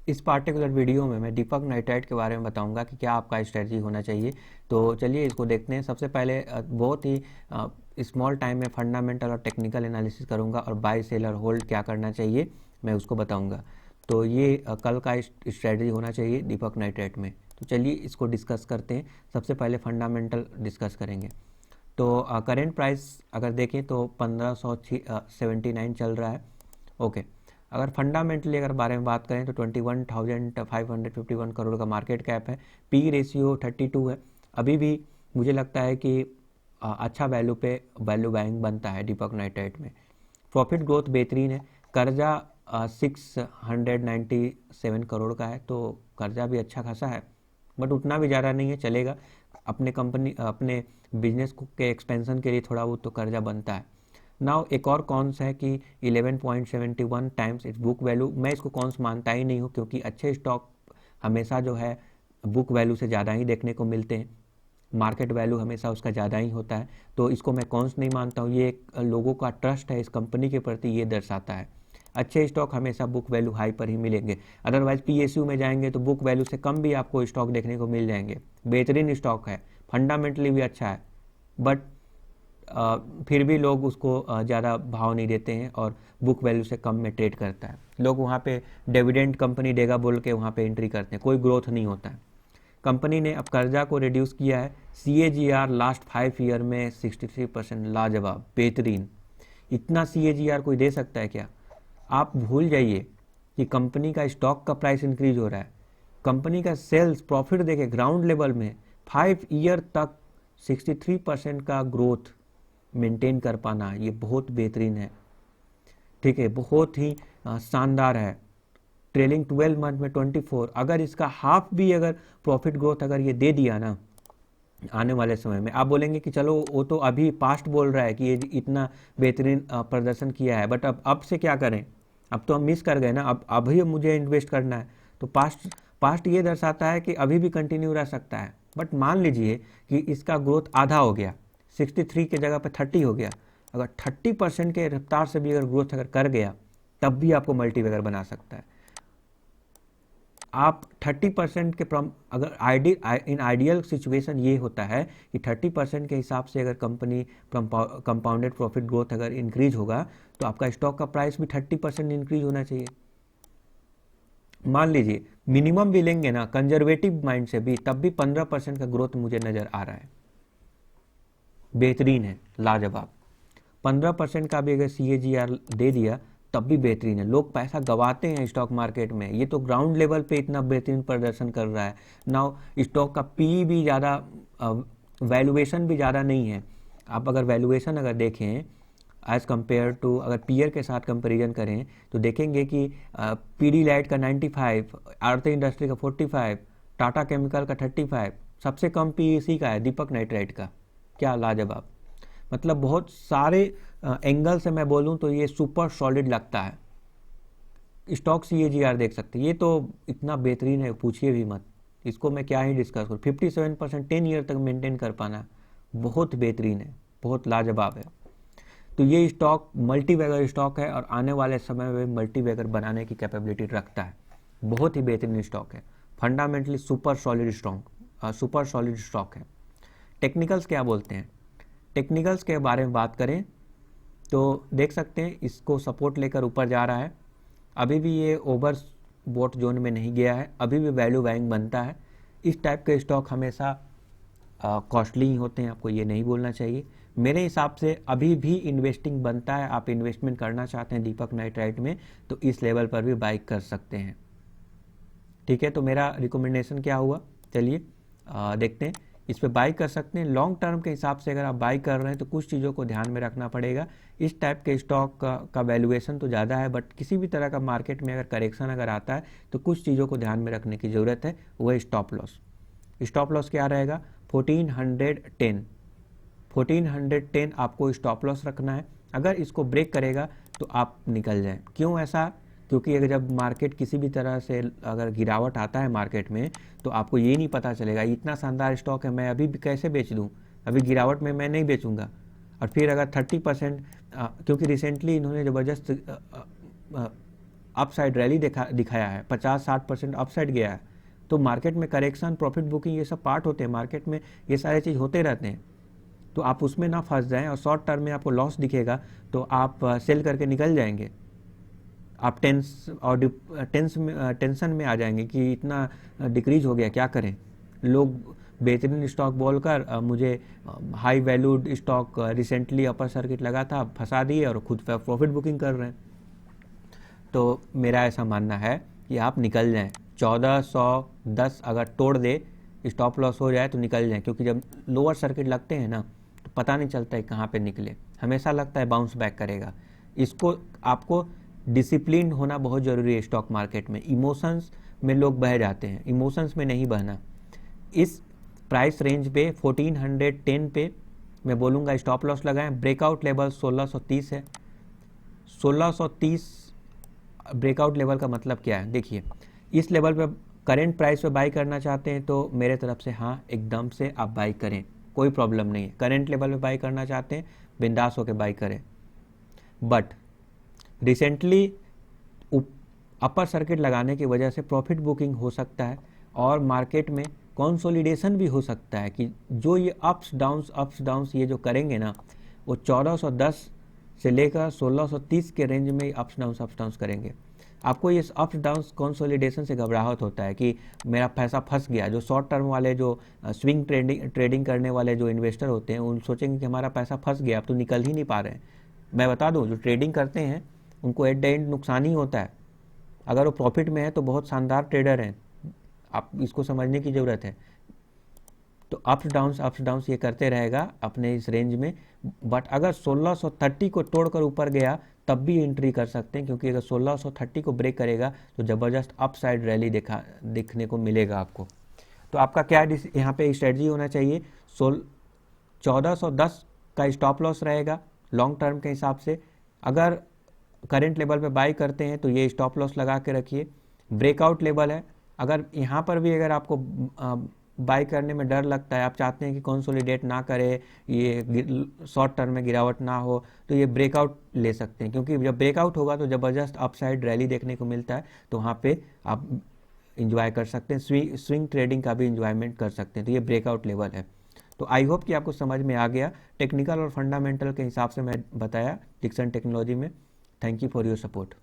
इस particular video में मैं दीपक नाइट्राइट के बारे में बताऊंगा कि क्या आपका स्ट्रेटजी होना चाहिए। तो चलिए इसको देखते हैं। सबसे पहले बहुत ही स्मॉल टाइम में फंडामेंटल और टेक्निकल एनालिसिस करूंगा और बाय सेलर होल्ड क्या करना चाहिए मैं उसको बताऊंगा। तो ये कल का स्ट्रेटजी होना चाहिए दीपक नाइट्राइट में। तो चलिए इसको डिस्कस करते हैं। सबसे पहले फंडामेंटल डिस्कस करेंगे। तो करेंट प्राइस अगर देखें तो 1579 चल रहा है। ओके, अगर फंडामेंटली अगर बारे में बात करें तो 21,551 करोड़ का मार्केट कैप है। पी रेशियो 32 है। अभी भी मुझे लगता है कि अच्छा वैल्यू पे वैल्यू बाइंग बनता है दीपक नाइट्राइट में। प्रॉफिट ग्रोथ बेहतरीन है। कर्जा 697 करोड़ का है, तो कर्जा भी अच्छा खासा है, बट उतना भी ज़्यादा नहीं है, चलेगा। अपने बिजनेस के एक्सपेंशन के लिए थोड़ा बहुत तो कर्जा बनता है। नाउ एक और कॉन्स है कि 11.71 टाइम्स इट्स बुक वैल्यू। मैं इसको कॉन्स मानता ही नहीं हूँ, क्योंकि अच्छे स्टॉक हमेशा जो है बुक वैल्यू से ज़्यादा ही देखने को मिलते हैं। मार्केट वैल्यू हमेशा उसका ज़्यादा ही होता है, तो इसको मैं कॉन्स नहीं मानता हूँ। ये एक लोगों का ट्रस्ट है इस कंपनी के प्रति, ये दर्शाता है। अच्छे स्टॉक हमेशा बुक वैल्यू हाई पर ही मिलेंगे। अदरवाइज पीएसयू में जाएंगे तो बुक वैल्यू से कम भी आपको स्टॉक देखने को मिल जाएंगे। बेहतरीन स्टॉक है, फंडामेंटली भी अच्छा है, बट फिर भी लोग उसको ज़्यादा भाव नहीं देते हैं और बुक वैल्यू से कम में ट्रेड करता है। लोग वहाँ पे डिविडेंड कंपनी देगा बोल के वहाँ पे एंट्री करते हैं, कोई ग्रोथ नहीं होता है। कंपनी ने अब कर्जा को रिड्यूस किया है। CAGR लास्ट 5 ईयर में 63%, लाजवाब, बेहतरीन। इतना CAGR कोई दे सकता है क्या? आप भूल जाइए कि कंपनी का स्टॉक का प्राइस इंक्रीज हो रहा है। कंपनी का सेल्स प्रॉफिट देखे ग्राउंड लेवल में 5 ईयर तक 63% का ग्रोथ मेंटेन कर पाना, ये बहुत बेहतरीन है। ठीक है, बहुत ही शानदार है। ट्रेलिंग 12 मंथ में 24, अगर इसका हाफ भी अगर प्रॉफिट ग्रोथ अगर ये दे दिया ना आने वाले समय में, आप बोलेंगे कि चलो वो तो अभी पास्ट बोल रहा है कि ये इतना बेहतरीन प्रदर्शन किया है, बट अब से क्या करें? अब तो हम मिस कर गए ना, अब अभी मुझे इन्वेस्ट करना है। तो पास्ट ये दर्शाता है कि अभी भी कंटिन्यू रह सकता है। बट मान लीजिए कि इसका ग्रोथ आधा हो गया, 63 की जगह पे 30 हो गया। अगर 30% के रफ्तार से भी अगर ग्रोथ अगर कर गया, तब भी आपको मल्टीबैगर बना सकता है। आप 30% के अगर इन आइडियल सिचुएशन ये होता है कि 30% के हिसाब से अगर कंपनी कंपाउंडेड प्रॉफिट ग्रोथ अगर इंक्रीज होगा, तो आपका स्टॉक का प्राइस भी 30% इंक्रीज होना चाहिए। मान लीजिए मिनिमम भी लेंगे ना कंजर्वेटिव माइंड से भी, तब भी 15% का ग्रोथ मुझे नजर आ रहा है। बेहतरीन है, लाजवाब। 15% का भी अगर CAGR दे दिया तब भी बेहतरीन है। लोग पैसा गवाते हैं स्टॉक मार्केट में, ये तो ग्राउंड लेवल पे इतना बेहतरीन प्रदर्शन कर रहा है। नाउ स्टॉक का पी भी ज़्यादा, वैल्यूएशन भी ज़्यादा नहीं है। आप अगर वैल्यूएशन अगर देखें एज़ कम्पेयर टू, अगर पीयर के साथ कंपेरिजन करें तो देखेंगे कि पीडीलाइट का 95, आरती इंडस्ट्री का 45, टाटा केमिकल का 35, सबसे कम पी इसी का है, दीपक नाइट्राइट का। क्या लाजवाब! मतलब बहुत सारे एंगल से मैं बोलूं तो ये सुपर सॉलिड लगता है। स्टॉक CAGR देख सकते हैं, ये तो इतना बेहतरीन है, पूछिए भी मत। इसको मैं क्या ही डिस्कस करूँ। 57% 10 ईयर तक मेंटेन कर पाना बहुत बेहतरीन है, बहुत लाजवाब है। तो ये स्टॉक मल्टीबैगर स्टॉक है और आने वाले समय में मल्टीबैगर बनाने की कैपेबिलिटी रखता है। बहुत ही बेहतरीन स्टॉक है, फंडामेंटली सुपर सॉलिड स्टॉक है। टेक्निकल्स क्या बोलते हैं? टेक्निकल्स के बारे में बात करें तो देख सकते हैं इसको सपोर्ट लेकर ऊपर जा रहा है। अभी भी ये ओवर बोट जोन में नहीं गया है, अभी भी वैल्यू बाइंग बनता है। इस टाइप के स्टॉक हमेशा कॉस्टली ही होते हैं, आपको ये नहीं बोलना चाहिए। मेरे हिसाब से अभी भी इन्वेस्टिंग बनता है। आप इन्वेस्टमेंट करना चाहते हैं दीपक नाइट्राइट में तो इस लेवल पर भी बाई कर सकते हैं। ठीक है, तो मेरा रिकमेंडेशन क्या हुआ, चलिए देखते हैं। इस पे बाई कर सकते हैं। लॉन्ग टर्म के हिसाब से अगर आप बाई कर रहे हैं तो कुछ चीज़ों को ध्यान में रखना पड़ेगा। इस टाइप के स्टॉक का वैल्यूएशन तो ज़्यादा है, बट किसी भी तरह का मार्केट में अगर करेक्शन अगर आता है तो कुछ चीज़ों को ध्यान में रखने की ज़रूरत है, वो है स्टॉप लॉस। स्टॉप लॉस क्या रहेगा? 1410 आपको स्टॉप लॉस रखना है। अगर इसको ब्रेक करेगा तो आप निकल जाएं। क्यों ऐसा? क्योंकि अगर जब मार्केट किसी भी तरह से अगर गिरावट आता है मार्केट में, तो आपको ये नहीं पता चलेगा इतना शानदार स्टॉक है, मैं अभी भी कैसे बेच दूं, अभी गिरावट में मैं नहीं बेचूंगा। और फिर अगर 30%, क्योंकि रिसेंटली इन्होंने ज़बरदस्त अपसाइड रैली दिखाया है, 50-60% अपसाइड गया है, तो मार्केट में करेक्शन, प्रॉफिट बुकिंग, ये सब पार्ट होते हैं, मार्केट में ये सारे चीज़ होते रहते हैं। तो आप उसमें ना फंस जाएं और शॉर्ट टर्म में आपको लॉस दिखेगा तो आप सेल करके निकल जाएंगे। आप टेंशन में आ जाएंगे कि इतना डिक्रीज हो गया, क्या करें। लोग बेहतरीन स्टॉक बोलकर मुझे high valued stock recently upper circuit लगा था फंसा दिए और खुद प्रॉफिट बुकिंग कर रहे हैं। तो मेरा ऐसा मानना है कि आप निकल जाएं, 1410 अगर तोड़ दे, स्टॉप लॉस हो जाए तो निकल जाएं, क्योंकि जब लोअर सर्किट लगते हैं ना तो पता नहीं चलता है कहाँ पे निकले, हमेशा लगता है बाउंस बैक करेगा। इसको आपको डिसिप्लिन होना बहुत ज़रूरी है स्टॉक मार्केट में। इमोशंस में लोग बह जाते हैं, इमोशंस में नहीं बहना। इस प्राइस रेंज पे 1410 पे मैं बोलूँगा स्टॉप लॉस लगाएं। ब्रेकआउट लेवल 1630 है। 1630 ब्रेकआउट लेवल का मतलब क्या है, देखिए इस लेवल पे करेंट प्राइस पे बाई करना चाहते हैं तो मेरे तरफ से हाँ, एकदम से आप बाई करें, कोई प्रॉब्लम नहीं है। करेंट लेवल पे बाई करना चाहते हैं, बिंदास होकर बाई करें। बट रिसेंटली अपर सर्किट लगाने की वजह से प्रॉफिट बुकिंग हो सकता है और मार्केट में कंसोलिडेशन भी हो सकता है कि जो ये अप्स डाउन्स ये जो करेंगे ना, वो 1410 से लेकर 1630 के रेंज में अप्स डाउन्स करेंगे। आपको ये अप्स डाउन्स कंसोलिडेशन से घबराहट होता है कि मेरा पैसा फंस गया। जो शॉर्ट टर्म वाले, जो स्विंग ट्रेडिंग करने वाले जो इन्वेस्टर होते हैं, उन सोचेंगे कि हमारा पैसा फंस गया, अब तो निकल ही नहीं पा रहे हैं। मैं बता दूं, जो ट्रेडिंग करते हैं उनको एट द एंड नुकसान ही होता है। अगर वो प्रॉफिट में है तो बहुत शानदार ट्रेडर हैं, आप इसको समझने की ज़रूरत है। तो अप्स डाउन्स ये करते रहेगा अपने इस रेंज में। बट अगर 1630 को तोड़कर ऊपर गया तब भी एंट्री कर सकते हैं, क्योंकि अगर 1630 को ब्रेक करेगा तो ज़बरदस्त अपसाइड रैली देखने को मिलेगा आपको। तो आपका क्या यहाँ पे स्ट्रेटजी होना चाहिए, 1410 का स्टॉप लॉस रहेगा लॉन्ग टर्म के हिसाब से। अगर करेंट लेवल पे बाई करते हैं तो ये स्टॉप लॉस लगा के रखिए। ब्रेकआउट लेवल है, अगर यहाँ पर भी अगर आपको बाई करने में डर लगता है, आप चाहते हैं कि कंसोलिडेट ना करे, ये शॉर्ट टर्म में गिरावट ना हो, तो ये ब्रेकआउट ले सकते हैं, क्योंकि जब ब्रेकआउट होगा तो ज़बरदस्त अपसाइड रैली देखने को मिलता है, तो वहाँ पे आप इंजॉय कर सकते हैं, स्विंग ट्रेडिंग का भी इंजॉयमेंट कर सकते हैं। तो ये ब्रेकआउट लेवल है। तो आई होप कि आपको समझ में आ गया। टेक्निकल और फंडामेंटल के हिसाब से मैं बताया डिक्सन टेक्नोलॉजी में। Thank you for your support.